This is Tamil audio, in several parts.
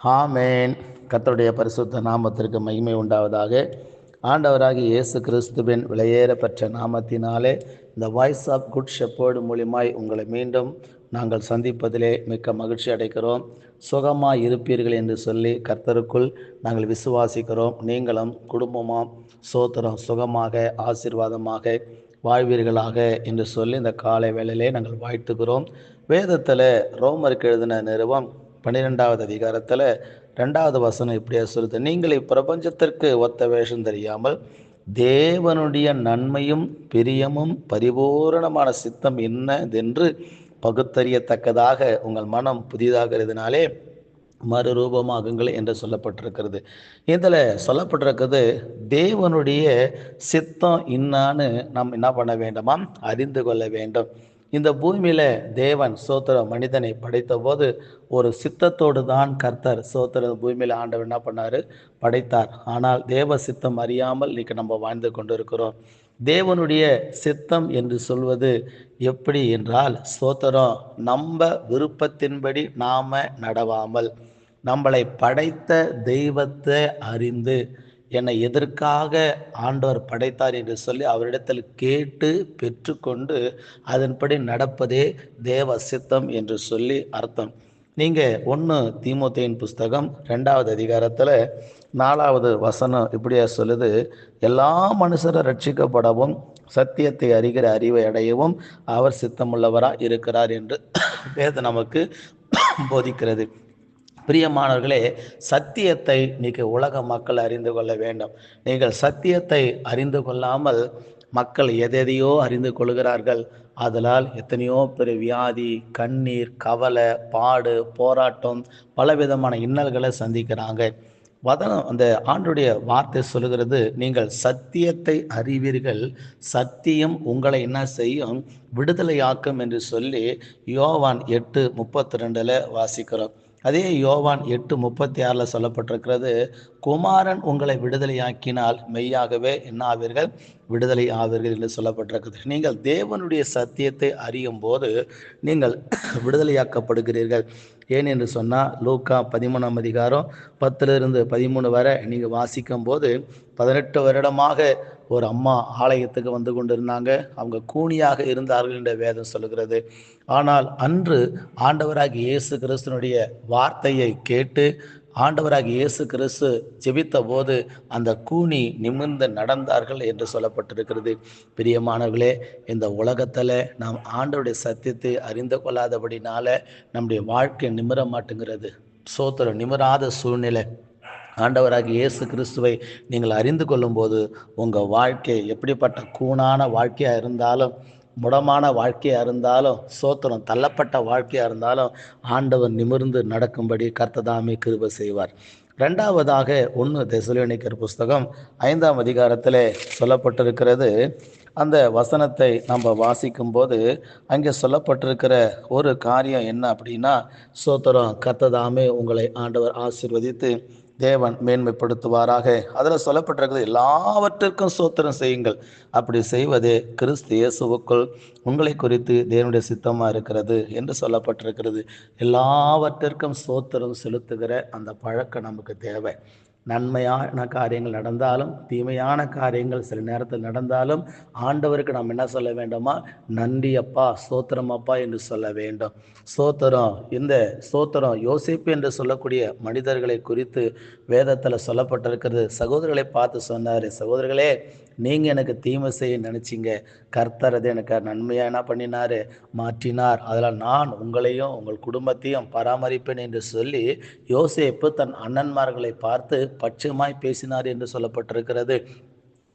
ஆமென். கர்த்தருடைய பரிசுத்த நாமத்திற்கு மகிமை உண்டாவதாக. ஆண்டவராகிய இயேசு கிறிஸ்துவின் விலையேறப்பெற்ற நாமத்தினாலே இந்த வாய்ஸ் ஆஃப் குட் ஷெப்பர்டு மூலியமாய் உங்களை மீண்டும் நாங்கள் சந்திப்பதிலே மிக்க மகிழ்ச்சி அடைக்கிறோம். சுகமாய் இருப்பீர்கள் என்று சொல்லி கர்த்தருக்குள் நாங்கள் விசுவாசிக்கிறோம். நீங்களும் குடும்பமாம் சோத்திரம் சுகமாக ஆசீர்வாதமாக வாழ்வீர்களாக என்று சொல்லி இந்த காலை வேளையிலே நாங்கள் வாழ்த்துகிறோம். வேதத்தில் ரோமருக்கு எழுதின நிருபம் 12வது அதிகாரத்தில் 2வது வசனம் இப்படியா சொல்லுது, நீங்கள் இப்பிரபஞ்சத்திற்கு ஒத்த வேஷம் தெரியாமல் தேவனுடைய நன்மையும் பிரியமும் பரிபூரணமான சித்தம் என்னதென்று பகுத்தறியத்தக்கதாக உங்கள் மனம் புதிதாகிறதுனாலே மறுரூபமாகுங்கள் என்று சொல்லப்பட்டிருக்கிறது. இதில் சொல்லப்பட்டிருக்கிறது, தேவனுடைய சித்தம் இன்னான்னு நாம் என்ன பண்ண வேண்டுமாம், அறிந்து கொள்ள வேண்டும். இந்த பூமியில் தேவன் மனிதனை படைத்த போது ஒரு சித்தத்தோடு தான் கர்த்தர் பூமியில் ஆண்டவர் என்ன பண்ணார், படைத்தார். ஆனால் தேவ சித்தம் அறியாமல் இன்னைக்கு நம்ம வாழ்ந்து கொண்டு இருக்கிறோம். தேவனுடைய சித்தம் என்று சொல்வது எப்படி என்றால், நம்ம விருப்பத்தின்படி நாம நடவாமல் நம்மளை படைத்த தெய்வத்தை அறிந்து என்னை எதற்காக ஆண்டவர் படைத்தார் என்று சொல்லி அவரிடத்தில் கேட்டு பெற்றுக்கொண்டு அதன்படி நடப்பதே தேவ சித்தம் என்று சொல்லி அர்த்தம். நீங்கள் 1 தீமோத்தேயின் புஸ்தகம் 2வது அதிகாரத்தில் 4வது வசனம் இப்படியா சொல்லுது, எல்லா மனுஷரும் ரட்சிக்கப்படவும் சத்தியத்தை அறிகிற அறிவை அடையவும் அவர் சித்தமுள்ளவராக இருக்கிறார் என்று வேதம் நமக்கு போதிக்கிறது. பிரியமானவர்களே, சத்தியத்தை இன்னைக்கு உலக மக்கள் அறிந்து கொள்ள வேண்டும். நீங்கள் சத்தியத்தை அறிந்து கொள்ளாமல் மக்கள் எதையோ அறிந்து கொள்கிறார்கள். அதனால் எத்தனையோ பேர் வியாதி, கண்ணீர், கவலை, பாடு, போராட்டம், பலவிதமான இன்னல்களை சந்திக்கிறாங்க. அந்த ஆண்டுடைய வார்த்தை சொல்லுகிறது, நீங்கள் சத்தியத்தை அறிவீர்கள், சத்தியம் உங்களை என்ன செய்யும், விடுதலையாக்கும் என்று சொல்லி யோவான் 8:32 வாசிக்கிறோம். அதே யோவான் 8:36 சொல்லப்பட்டிருக்கிறது, குமாரன் உங்களை விடுதலையாக்கினால் மெய்யாகவே என்ன ஆவீர்கள், விடுதலை ஆவீர்கள் என்று சொல்லப்பட்டிருக்கிறது. நீங்கள் தேவனுடைய சத்தியத்தை அறியும் போது நீங்கள் விடுதலையாக்கப்படுகிறீர்கள். ஏன் என்று சொன்னால், லூக்கா 13ஆம் அதிகாரம் 10-13 வரை நீங்கள் வாசிக்கும் போது 18 வருடமாக ஒரு அம்மா ஆலயத்துக்கு வந்து கொண்டிருந்தாங்க. அவங்க கூனியாக இருந்தார்கள் என்ற வேதம் சொல்லுகிறது. ஆனால் அன்று ஆண்டவராகிய இயேசு கிறிஸ்துனுடைய வார்த்தையை கேட்டு ஆண்டவராகிய இயேசு கிறிஸ்து ஜெபித்த போது அந்த கூனி நிமிர்ந்து நடந்தார்கள் என்று சொல்லப்பட்டிருக்கிறது. பிரியமானவர்களே, இந்த உலகத்தில் நாம் ஆண்டவருடைய சத்தியத்தை அறிந்து கொள்ளாதபடினால நம்முடைய வாழ்க்கை நிமிர மாட்டேங்கிறது. நிமிராத சூழ்நிலை. ஆண்டவராகிய இயேசு கிறிஸ்துவை நீங்கள் அறிந்து கொள்ளும்போது உங்கள் வாழ்க்கை எப்படிப்பட்ட கூனான வாழ்க்கையாக இருந்தாலும், முடமான வாழ்க்கையாக இருந்தாலும், தள்ளப்பட்ட வாழ்க்கையாக இருந்தாலும் ஆண்டவர் நிமிர்ந்து நடக்கும்படி கர்த்ததாமே கிருபை செய்வார். 2வதாக 1 தெசலோனிக்கர் புஸ்தகம் 5ஆம் அதிகாரத்தில் சொல்லப்பட்டிருக்கிறது. அந்த வசனத்தை நம்ம வாசிக்கும் போது அங்கே சொல்லப்பட்டிருக்கிற ஒரு காரியம் என்ன அப்படின்னா, கர்த்ததாமே உங்களை ஆண்டவர் ஆசீர்வதித்து தேவன் மேன்மைப்படுத்துவாராக. அதில் சொல்லப்பட்டிருக்கிறது, எல்லாவற்றிற்கும் ஸ்தோத்திரம் செய்யுங்கள், அப்படி செய்வதே கிறிஸ்து இயேசுவுக்குள் உங்களை குறித்து தேவனுடைய சித்தமாக இருக்கிறது என்று சொல்லப்பட்டிருக்கிறது. எல்லாவற்றிற்கும் ஸ்தோத்திரம் செலுத்துகிற அந்த பழக்கம் நமக்கு தேவை. நன்மையான காரியங்கள் நடந்தாலும் தீமையான காரியங்கள் சில நேரத்தில் நடந்தாலும் ஆண்டவருக்கு நாம் என்ன சொல்ல வேண்டுமா, நன்றி அப்பா, ஸ்தோத்திரம் அப்பா என்று சொல்ல வேண்டும். இந்த யோசேப்பு என்று சொல்லக்கூடிய மனிதர்களை குறித்து வேதத்தில் சொல்லப்பட்டிருக்கிறது. சகோதரர்களை பார்த்து சொன்னார், சகோதரர்களே, நீங்கள் எனக்கு தீமை செய்ய நினச்சிங்க, கர்த்தர் அதை எனக்கு நன்மையாக என்ன பண்ணினார், மாற்றினார். அதனால் நான் உங்களையும் உங்கள் குடும்பத்தையும் பராமரிப்பேன் என்று சொல்லி யோசேப்பு தன் அண்ணன்மார்களை பார்த்து பட்சமாய் பேசினார் என்று சொல்லப்பட்டிருக்கிறது.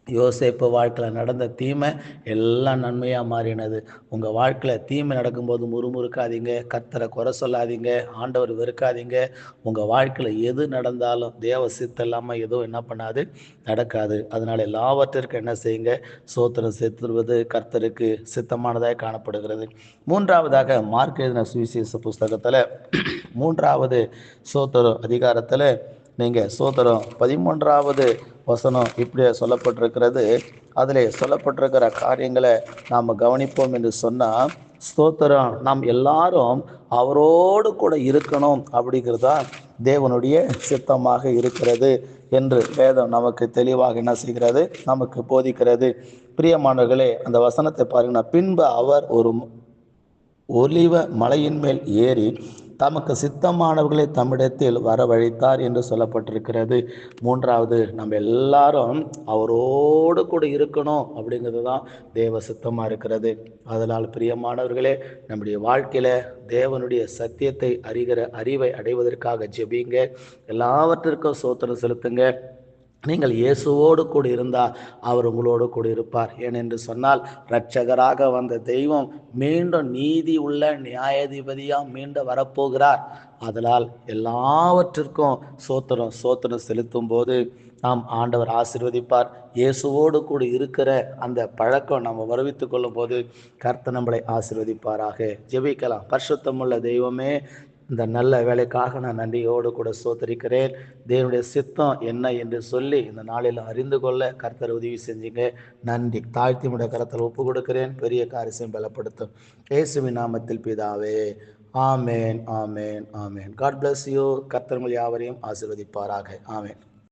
யோசேப்பு வாழ்க்கையில் நடந்த தீமை எல்லாம் நன்மையாக மாறினது. உங்கள் வாழ்க்கையில் தீமை நடக்கும்போது முறுமுறுக்காதீங்க, கர்த்தரை குறை சொல்லாதீங்க, ஆண்டவர் வெறுக்காதீங்க. உங்கள் வாழ்க்கையில் எது நடந்தாலும் தேவ சித்தம் இல்லாமல் எதுவும் என்ன பண்ணாது, நடக்காது. அதனால் எல்லாவற்றிற்கும் என்ன செய்யுங்க, ஸ்தோத்திரம் செலுத்துவது கர்த்தருக்கு சித்தமானதாக காணப்படுகிறது. 3வதாக மார்க் எழுதின சுவிசேஷ புஸ்தகத்தில் 3வது அதிகாரத்தில் நீங்கள் 13வது வசனம் இப்படி சொல்லப்பட்டிருக்கிறது. அதில் சொல்லப்பட்டிருக்கிற காரியங்களை நாம் கவனிப்போம் என்று சொன்னால், நாம் எல்லாரும் அவரோடு கூட இருக்கணும் அப்படிங்கிறது தான் தேவனுடைய சித்தமாக இருக்கிறது என்று வேதம் நமக்கு தெளிவாக என்ன செய்கிறது, நமக்கு போதிக்கிறது. பிரியமானவர்களே, அந்த வசனத்தை பாருங்கன்னா, பின்பு அவர் ஒரு ஒலிவ மலையின் மேல் ஏறி தமக்கு சித்தமானவர்களை தம்மிடத்தில் வரவழைத்தார் என்று சொல்லப்பட்டிருக்கிறது. மூன்றாவது, நம்ம எல்லாரும் அவரோடு கூட இருக்கணும் அப்படிங்கிறது தான் தேவ சித்தமாக இருக்கிறது. அதனால் பிரியமானவர்களே, நம்முடைய வாழ்க்கையில் தேவனுடைய சத்தியத்தை அறிவை அடைவதற்காக ஜெபிங்க. எல்லாவற்றிற்கும் ஸ்தோத்திரம் செலுத்துங்க. நீங்கள் இயேசுவோடு கூட இருந்தால் அவர் உங்களோடு கூட இருப்பார். ஏனென்று சொன்னால், இரட்சகராக வந்த தெய்வம் மீண்டும் நீதி உள்ள நியாயாதிபதியாக மீண்டும் வரப்போகிறார். அதனால் எல்லாவற்றிற்கும் சோத்திரம் செலுத்தும் போது நாம் ஆண்டவர் ஆசீர்வதிப்பார். இயேசுவோடு கூட இருக்கிற அந்த பழக்கம் நம்ம வருவித்து கொள்ளும் போது கர்த்தர் நம்மளை ஆசீர்வதிப்பாராக. ஜெபிக்கலாம். பரிசுத்தமுள்ள தெய்வமே, இந்த நல்ல வேலைக்காக நான் நன்றியோடு கூட ஸ்தோத்திரிக்கிறேன். தேவனுடைய சித்தம் என்ன என்று சொல்லி இந்த நாளில் அறிந்து கொள்ள கர்த்தர் உதவி செஞ்சீங்க. நன்றி. தாழ்த்தி முடைய கரத்தில் ஒப்பு கொடுக்கிறேன். பெரிய காரியத்தையும் பலப்படுத்தும் இயேசுவின் நாமத்தில் பிதாவே. ஆமேன், ஆமேன், ஆமேன். God bless you. கர்த்தர் உங்கள் யாவரையும் ஆசீர்வதிப்பாராக. ஆமேன்.